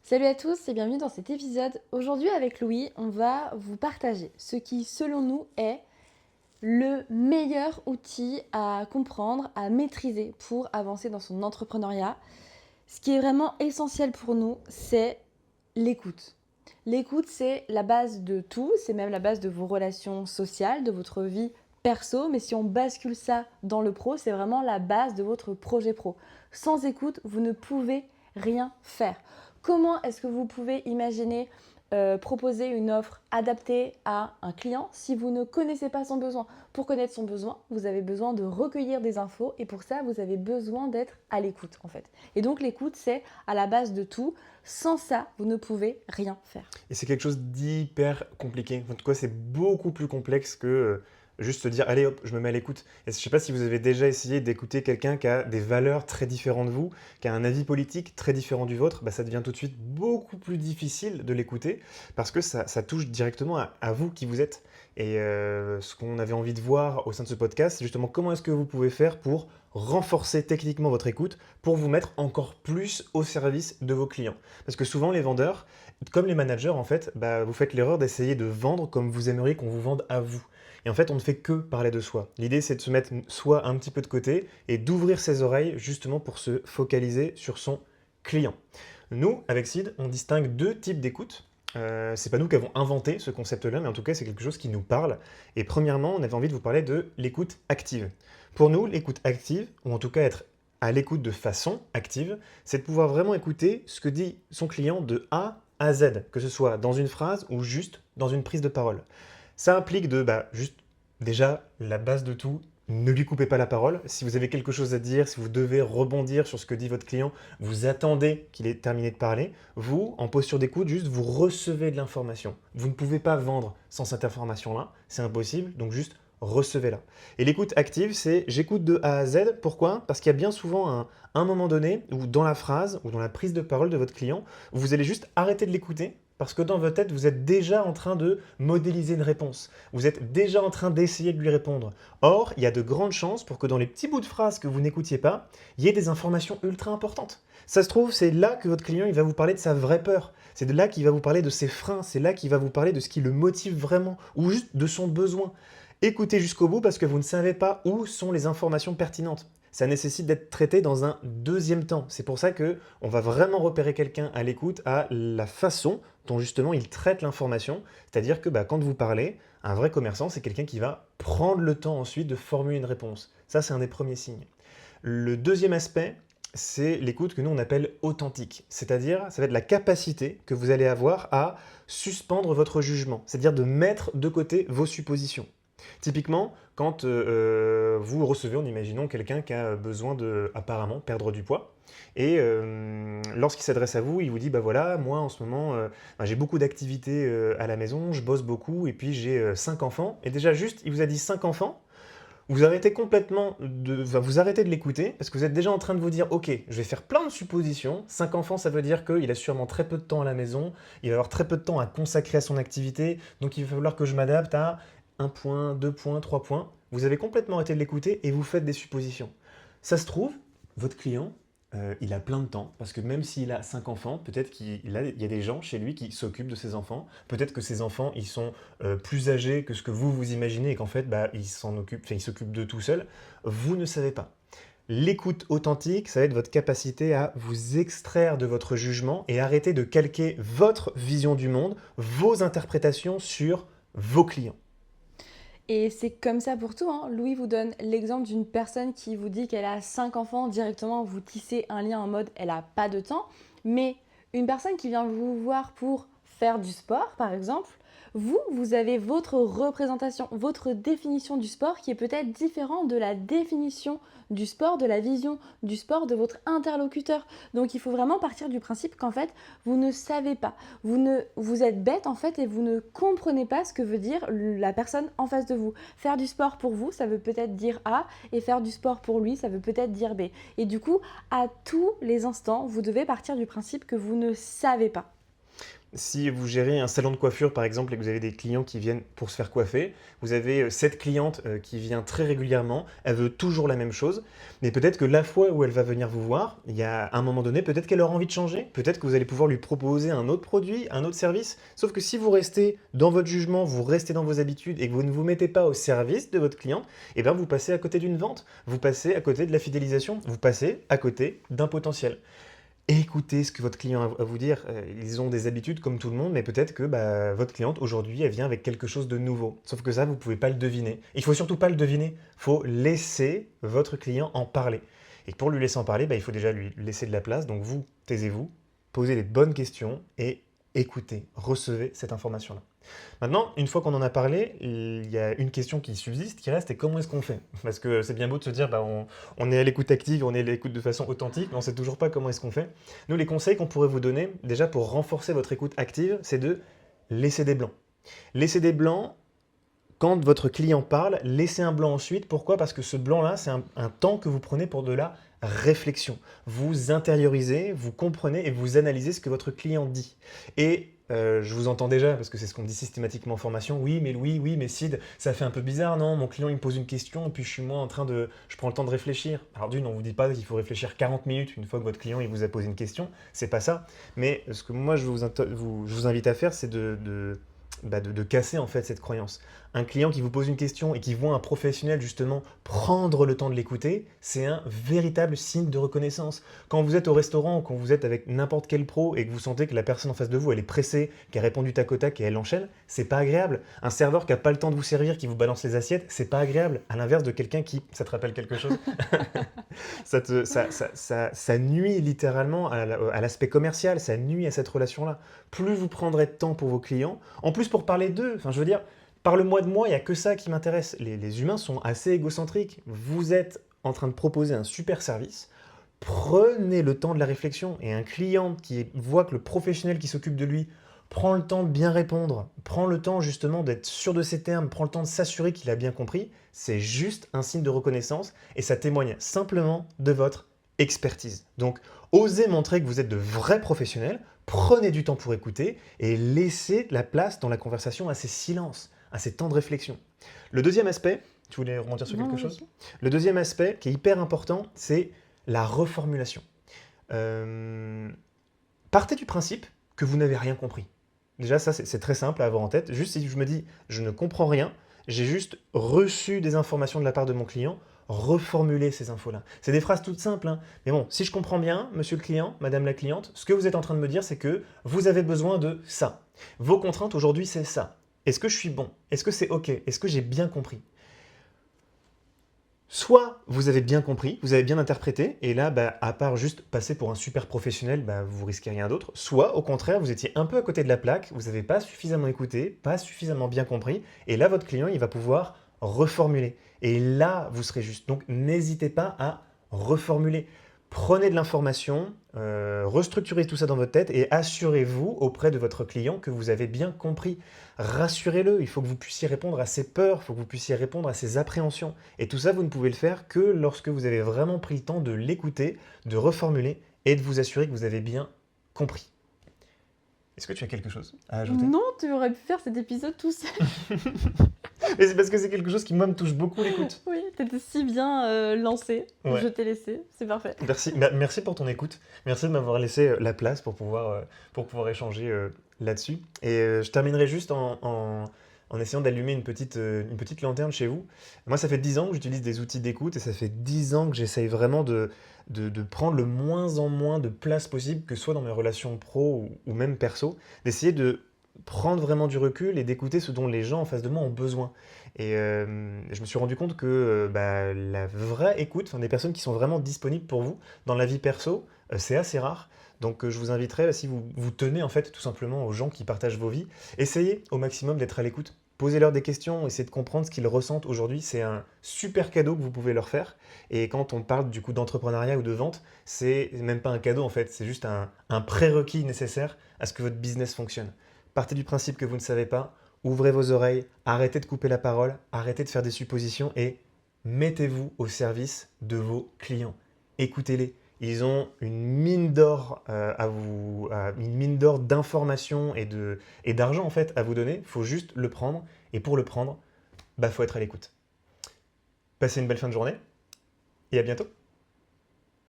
Salut à tous et bienvenue dans cet épisode. Aujourd'hui avec Louis, on va vous partager ce qui selon nous est le meilleur outil à comprendre, à maîtriser pour avancer dans son entrepreneuriat. Ce qui est vraiment essentiel pour nous, c'est l'écoute. L'écoute, c'est la base de tout, c'est même la base de vos relations sociales, de votre vie perso, mais si on bascule ça dans le pro, c'est vraiment la base de votre projet pro. Sans écoute, vous ne pouvez rien faire. Comment est-ce que vous pouvez imaginer proposer une offre adaptée à un client si vous ne connaissez pas son besoin? Pour connaître son besoin, vous avez besoin de recueillir des infos et pour ça, vous avez besoin d'être à l'écoute en fait. Et donc l'écoute, c'est à la base de tout. Sans ça, vous ne pouvez rien faire. Et c'est quelque chose d'hyper compliqué. En tout cas, c'est beaucoup plus complexe que juste se dire, allez hop, je me mets à l'écoute. Et je ne sais pas si vous avez déjà essayé d'écouter quelqu'un qui a des valeurs très différentes de vous, qui a un avis politique très différent du vôtre, bah, ça devient tout de suite beaucoup plus difficile de l'écouter parce que ça touche directement à vous qui vous êtes. Et ce qu'on avait envie de voir au sein de ce podcast, c'est justement comment est-ce que vous pouvez faire pour renforcer techniquement votre écoute pour vous mettre encore plus au service de vos clients. Parce que souvent, les vendeurs, comme les managers, en fait, bah, vous faites l'erreur d'essayer de vendre comme vous aimeriez qu'on vous vende à vous. Et en fait, on ne fait que parler de soi. L'idée, c'est de se mettre soi un petit peu de côté et d'ouvrir ses oreilles justement pour se focaliser sur son client. Nous, avec Sid, on distingue deux types d'écoute. C'est pas nous qui avons inventé ce concept-là, mais en tout cas, c'est quelque chose qui nous parle. Et premièrement, on avait envie de vous parler de l'écoute active. Pour nous, l'écoute active, ou en tout cas être à l'écoute de façon active, c'est de pouvoir vraiment écouter ce que dit son client de A à Z, que ce soit dans une phrase ou juste dans une prise de parole. Ça implique de juste déjà la base de tout, ne lui coupez pas la parole. Si vous avez quelque chose à dire, si vous devez rebondir sur ce que dit votre client, vous attendez qu'il ait terminé de parler. Vous, en posture d'écoute, juste vous recevez de l'information. Vous ne pouvez pas vendre sans cette information-là, c'est impossible, donc juste recevez-la. Et l'écoute active, c'est j'écoute de A à Z. Pourquoi? Parce qu'il y a bien souvent un moment donné où dans la phrase ou dans la prise de parole de votre client, vous allez juste arrêter de l'écouter parce que dans votre tête, vous êtes déjà en train de modéliser une réponse. Vous êtes déjà en train d'essayer de lui répondre. Or, il y a de grandes chances pour que dans les petits bouts de phrases que vous n'écoutiez pas, il y ait des informations ultra importantes. Ça se trouve, c'est là que votre client il va vous parler de sa vraie peur. C'est de là qu'il va vous parler de ses freins. C'est là qu'il va vous parler de ce qui le motive vraiment ou juste de son besoin. Écoutez jusqu'au bout parce que vous ne savez pas où sont les informations pertinentes. Ça nécessite d'être traité dans un deuxième temps. C'est pour ça que on va vraiment repérer quelqu'un à l'écoute à la façon dont justement il traite l'information. C'est-à-dire que quand vous parlez, un vrai commerçant, c'est quelqu'un qui va prendre le temps ensuite de formuler une réponse. Ça, c'est un des premiers signes. Le deuxième aspect, c'est l'écoute que nous on appelle authentique. C'est-à-dire, ça va être la capacité que vous allez avoir à suspendre votre jugement. C'est-à-dire de mettre de côté vos suppositions. Typiquement, quand vous recevez, en imaginons quelqu'un qui a besoin de, apparemment, perdre du poids, et lorsqu'il s'adresse à vous, il vous dit, bah voilà, moi en ce moment, j'ai beaucoup d'activités à la maison, je bosse beaucoup, et puis j'ai 5 enfants, et déjà juste, il vous a dit 5 enfants, vous arrêtez complètement vous arrêtez de l'écouter, parce que vous êtes déjà en train de vous dire, ok, je vais faire plein de suppositions, 5 enfants, ça veut dire qu'il a sûrement très peu de temps à la maison, il va avoir très peu de temps à consacrer à son activité, donc il va falloir que je m'adapte à un point, 2 points, 3 points, vous avez complètement arrêté de l'écouter et vous faites des suppositions. Ça se trouve, votre client, il a plein de temps, parce que même s'il a 5 enfants, peut-être il y a des gens chez lui qui s'occupent de ses enfants, peut-être que ses enfants, ils sont plus âgés que ce que vous imaginez et qu'en fait, il s'occupe d'eux tout seul. Vous ne savez pas. L'écoute authentique, ça va être votre capacité à vous extraire de votre jugement et arrêter de calquer votre vision du monde, vos interprétations sur vos clients. Et c'est comme ça pour tout, hein. Louis vous donne l'exemple d'une personne qui vous dit qu'elle a 5 enfants, directement vous tissez un lien en mode elle a pas de temps. Mais une personne qui vient vous voir pour faire du sport, par exemple, vous avez votre représentation, votre définition du sport qui est peut-être différente de la définition du sport, de la vision du sport de votre interlocuteur. Donc il faut vraiment partir du principe qu'en fait, vous ne savez pas. Vous êtes bête en fait et vous ne comprenez pas ce que veut dire la personne en face de vous. Faire du sport pour vous, ça veut peut-être dire A et faire du sport pour lui, ça veut peut-être dire B. Et du coup, à tous les instants, vous devez partir du principe que vous ne savez pas. Si vous gérez un salon de coiffure, par exemple, et que vous avez des clients qui viennent pour se faire coiffer, vous avez cette cliente qui vient très régulièrement, elle veut toujours la même chose, mais peut-être que la fois où elle va venir vous voir, il y a un moment donné, peut-être qu'elle aura envie de changer, peut-être que vous allez pouvoir lui proposer un autre produit, un autre service, sauf que si vous restez dans votre jugement, vous restez dans vos habitudes et que vous ne vous mettez pas au service de votre cliente, eh bien vous passez à côté d'une vente, vous passez à côté de la fidélisation, vous passez à côté d'un potentiel. Écoutez ce que votre client a à vous dire. Ils ont des habitudes comme tout le monde, mais peut-être que bah, votre cliente, aujourd'hui, elle vient avec quelque chose de nouveau. Sauf que ça, vous ne pouvez pas le deviner. Il faut surtout pas le deviner. Il faut laisser votre client en parler. Et pour lui laisser en parler, bah, il faut déjà lui laisser de la place. Donc vous, taisez-vous, posez les bonnes questions et écoutez, recevez cette information-là. Maintenant, une fois qu'on en a parlé, il y a une question qui subsiste, qui reste, et comment est-ce qu'on fait? Parce que c'est bien beau de se dire, bah, on est à l'écoute active, on est à l'écoute de façon authentique, mais on ne sait toujours pas comment est-ce qu'on fait. Nous, les conseils qu'on pourrait vous donner, déjà pour renforcer votre écoute active, c'est de laisser des blancs. Laisser des blancs, quand votre client parle, laissez un blanc ensuite. Pourquoi? Parce que ce blanc-là, c'est un temps que vous prenez pour de la réflexion. Vous intériorisez, vous comprenez et vous analysez ce que votre client dit. Et je vous entends déjà, parce que c'est ce qu'on me dit systématiquement en formation. Oui, mais Sid, ça fait un peu bizarre, non? Mon client, il me pose une question, et puis je suis moi en train de... Je prends le temps de réfléchir. Alors d'une, on ne vous dit pas qu'il faut réfléchir 40 minutes une fois que votre client, il vous a posé une question. C'est pas ça. Mais ce que moi, je vous invite à faire, c'est de casser en fait cette croyance. Un client qui vous pose une question et qui voit un professionnel justement prendre le temps de l'écouter, c'est un véritable signe de reconnaissance. Quand vous êtes au restaurant, quand vous êtes avec n'importe quel pro et que vous sentez que la personne en face de vous, elle est pressée, qu'elle répond du tac au tac et elle enchaîne, c'est pas agréable. Un serveur qui a pas le temps de vous servir, qui vous balance les assiettes, c'est pas agréable. À l'inverse de quelqu'un qui, ça te rappelle quelque chose? Ça nuit littéralement à l'aspect commercial, ça nuit à cette relation-là. Plus vous prendrez de temps pour vos clients, en plus pour parler d'eux, enfin je veux dire, parle-moi de moi, il n'y a que ça qui m'intéresse. Les humains sont assez égocentriques. Vous êtes en train de proposer un super service, prenez le temps de la réflexion. Et un client qui voit que le professionnel qui s'occupe de lui prend le temps de bien répondre, prend le temps justement d'être sûr de ses termes, prend le temps de s'assurer qu'il a bien compris, c'est juste un signe de reconnaissance et ça témoigne simplement de votre expertise. Donc, osez montrer que vous êtes de vrais professionnels, prenez du temps pour écouter et laissez la place dans la conversation à ces silences, à ces temps de réflexion. Le deuxième aspect, tu voulais rebondir sur quelque chose? Le deuxième aspect qui est hyper important, c'est la reformulation. Partez du principe que vous n'avez rien compris. Déjà, ça, c'est très simple à avoir en tête. Juste si je me dis, je ne comprends rien, j'ai juste reçu des informations de la part de mon client, reformuler ces infos-là. C'est des phrases toutes simples, hein. Mais bon, si je comprends bien, monsieur le client, madame la cliente, ce que vous êtes en train de me dire, c'est que vous avez besoin de ça. Vos contraintes aujourd'hui, c'est ça. Est-ce que je suis bon? Est-ce que c'est OK? Est-ce que j'ai bien compris? Soit vous avez bien compris, vous avez bien interprété, et là, bah, à part juste passer pour un super professionnel, bah, vous risquez rien d'autre. Soit, au contraire, vous étiez un peu à côté de la plaque, vous n'avez pas suffisamment écouté, pas suffisamment bien compris, et là, votre client, il va pouvoir reformuler. Et là, vous serez juste. Donc, n'hésitez pas à reformuler. Prenez de l'information, restructurez tout ça dans votre tête et assurez-vous auprès de votre client que vous avez bien compris. Rassurez-le, il faut que vous puissiez répondre à ses peurs, il faut que vous puissiez répondre à ses appréhensions. Et tout ça, vous ne pouvez le faire que lorsque vous avez vraiment pris le temps de l'écouter, de reformuler et de vous assurer que vous avez bien compris. Est-ce que tu as quelque chose à ajouter? Non, tu aurais pu faire cet épisode tout seul. Mais c'est parce que c'est quelque chose qui, moi, me touche beaucoup l'écoute. Oui, t'étais si bien lancé. Ouais. Je t'ai laissé, c'est parfait. Merci pour ton écoute. Merci de m'avoir laissé la place pour pouvoir échanger là-dessus. Et je terminerai juste en essayant d'allumer une petite lanterne chez vous. Moi, ça fait 10 ans que j'utilise des outils d'écoute et ça fait 10 ans que j'essaye vraiment de prendre le moins en moins de place possible, que ce soit dans mes relations pro ou même perso, d'essayer de prendre vraiment du recul et d'écouter ce dont les gens en face de moi ont besoin. Et je me suis rendu compte que bah, la vraie écoute, enfin, des personnes qui sont vraiment disponibles pour vous dans la vie perso, c'est assez rare. Donc je vous inviterai, si vous tenez en fait tout simplement aux gens qui partagent vos vies, essayez au maximum d'être à l'écoute. Posez-leur des questions, essayez de comprendre ce qu'ils ressentent aujourd'hui. C'est un super cadeau que vous pouvez leur faire. Et quand on parle du coup d'entrepreneuriat ou de vente, c'est même pas un cadeau en fait, c'est juste un prérequis nécessaire à ce que votre business fonctionne. Partez du principe que vous ne savez pas, ouvrez vos oreilles, arrêtez de couper la parole, arrêtez de faire des suppositions et mettez-vous au service de vos clients. Écoutez-les. Ils ont une mine d'or une mine d'or d'informations et d'argent en fait à vous donner. Il faut juste le prendre. Et pour le prendre, bah faut être à l'écoute. Passez une belle fin de journée et à bientôt.